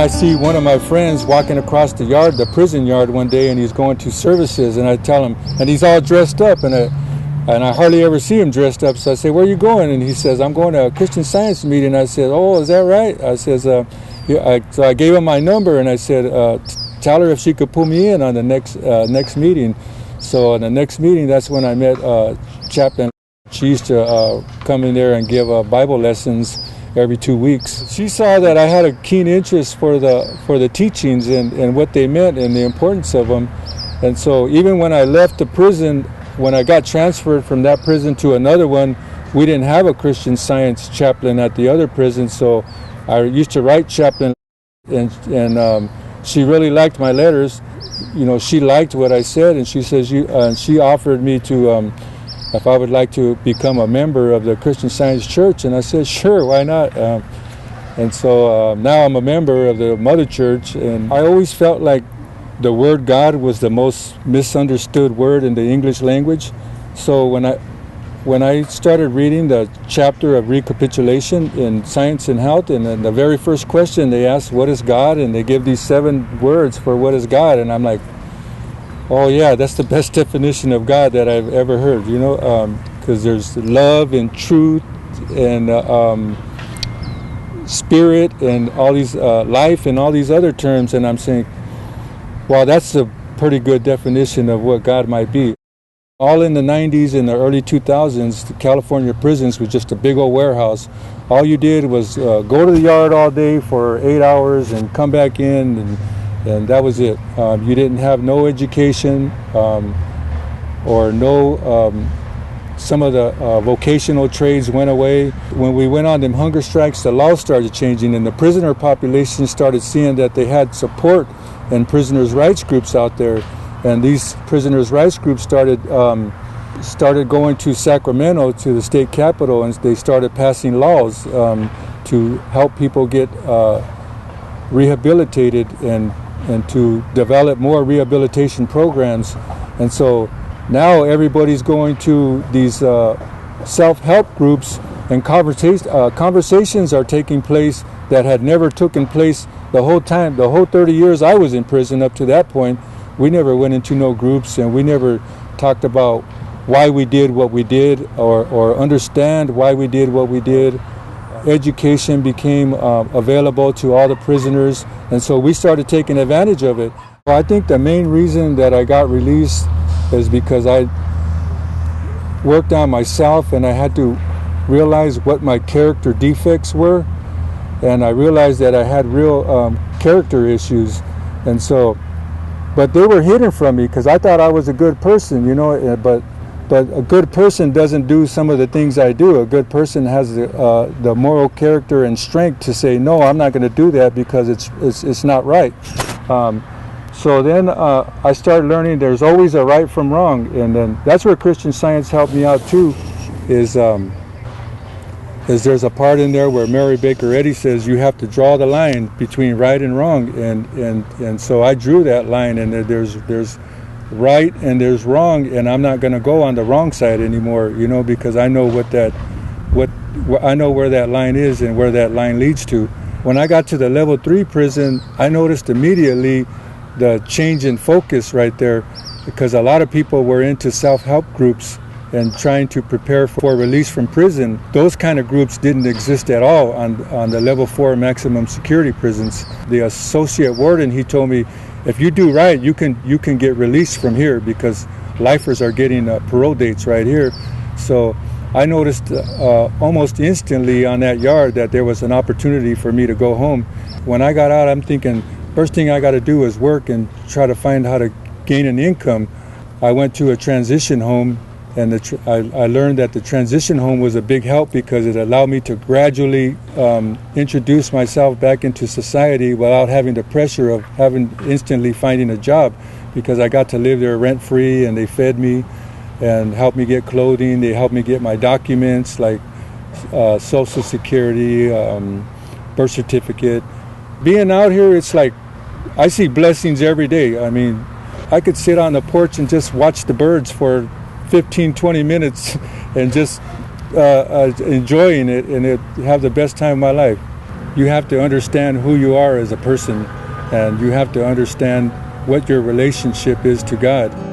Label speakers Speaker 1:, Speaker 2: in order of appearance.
Speaker 1: I see one of my friends walking across the yard, the prison yard one day, and he's going to services, and I tell him, and he's all dressed up, and I hardly ever see him dressed up, so I say, where are you going? And he says, I'm going to a Christian Science meeting. I said, oh, is that right? I says, so I gave him my number, and I said, tell her if she could pull me in on the next meeting. So in the next meeting, that's when I met Chaplain. She used to come in there and give Bible lessons every 2 weeks. She saw that I had a keen interest for the teachings and what they meant and the importance of them. And so even when I left the prison, when I got transferred from that prison to another one, we didn't have a Christian Science chaplain at the other prison, so I used to write chaplain, and she really liked my letters. You know, she liked what I said, and she says she offered me to if I would like to become a member of the Christian Science Church, and I said, sure, why not? And so now I'm a member of the Mother Church, and I always felt like the word God was the most misunderstood word in the English language. So when I started reading the chapter of recapitulation in Science and Health, and then the very first question they ask, what is God? And they give these 7 words for what is God, and I'm like, oh yeah, that's the best definition of God that I've ever heard, you know, because there's love and truth and spirit and all these life and all these other terms, and I'm saying, wow, that's a pretty good definition of what God might be. All in the 90s and the early 2000s, the California prisons was just a big old warehouse. All you did was go to the yard all day for 8 hours and come back in, and that was it. You didn't have no education or no, some of the vocational trades went away. When we went on them hunger strikes, the law started changing, and the prisoner population started seeing that they had support in prisoners' rights groups out there. And these prisoners' rights groups started going to Sacramento, to the state capitol, and they started passing laws to help people get rehabilitated and to develop more rehabilitation programs. And so now everybody's going to these self-help groups, and conversations are taking place that had never taken place the whole time. The whole 30 years I was in prison up to that point, we never went into no groups, and we never talked about why we did what we did or understand why we did what we did. Education became available to all the prisoners, and so we started taking advantage of it. Well, I think the main reason that I got released is because I worked on myself, and I had to realize what my character defects were, and I realized that I had real character issues, and so, but they were hidden from me because I thought I was a good person, you know, but a good person doesn't do some of the things I do. A good person has the moral character and strength to say, no, I'm not going to do that because it's not right. So then I started learning there's always a right from wrong, and then that's where Christian Science helped me out too, is there's a part in there where Mary Baker Eddy says you have to draw the line between right and wrong, and so I drew that line, and there's right and there's wrong, and I'm not going to go on the wrong side anymore, you know, because I know I know where that line is and where that line leads to. When I got to the level 3 prison, I noticed immediately the change in focus right there, because a lot of people were into self-help groups and trying to prepare for release from prison. Those kind of groups didn't exist at all on the level 4 maximum security prisons. The associate warden, he told me, if you do right, you can get released from here, because lifers are getting parole dates right here. So I noticed almost instantly on that yard that there was an opportunity for me to go home. When I got out, I'm thinking, first thing I got to do is work and try to find how to gain an income. I went to a transition home, and I learned that the transition home was a big help because it allowed me to gradually introduce myself back into society without having the pressure of instantly finding a job, because I got to live there rent-free, and they fed me and helped me get clothing. They helped me get my documents like Social Security, birth certificate. Being out here, it's like I see blessings every day. I mean, I could sit on the porch and just watch the birds for 15-20 minutes and just enjoying it, and have the best time of my life. you have to understand who you are as a person, and you have to understand what your relationship is to God.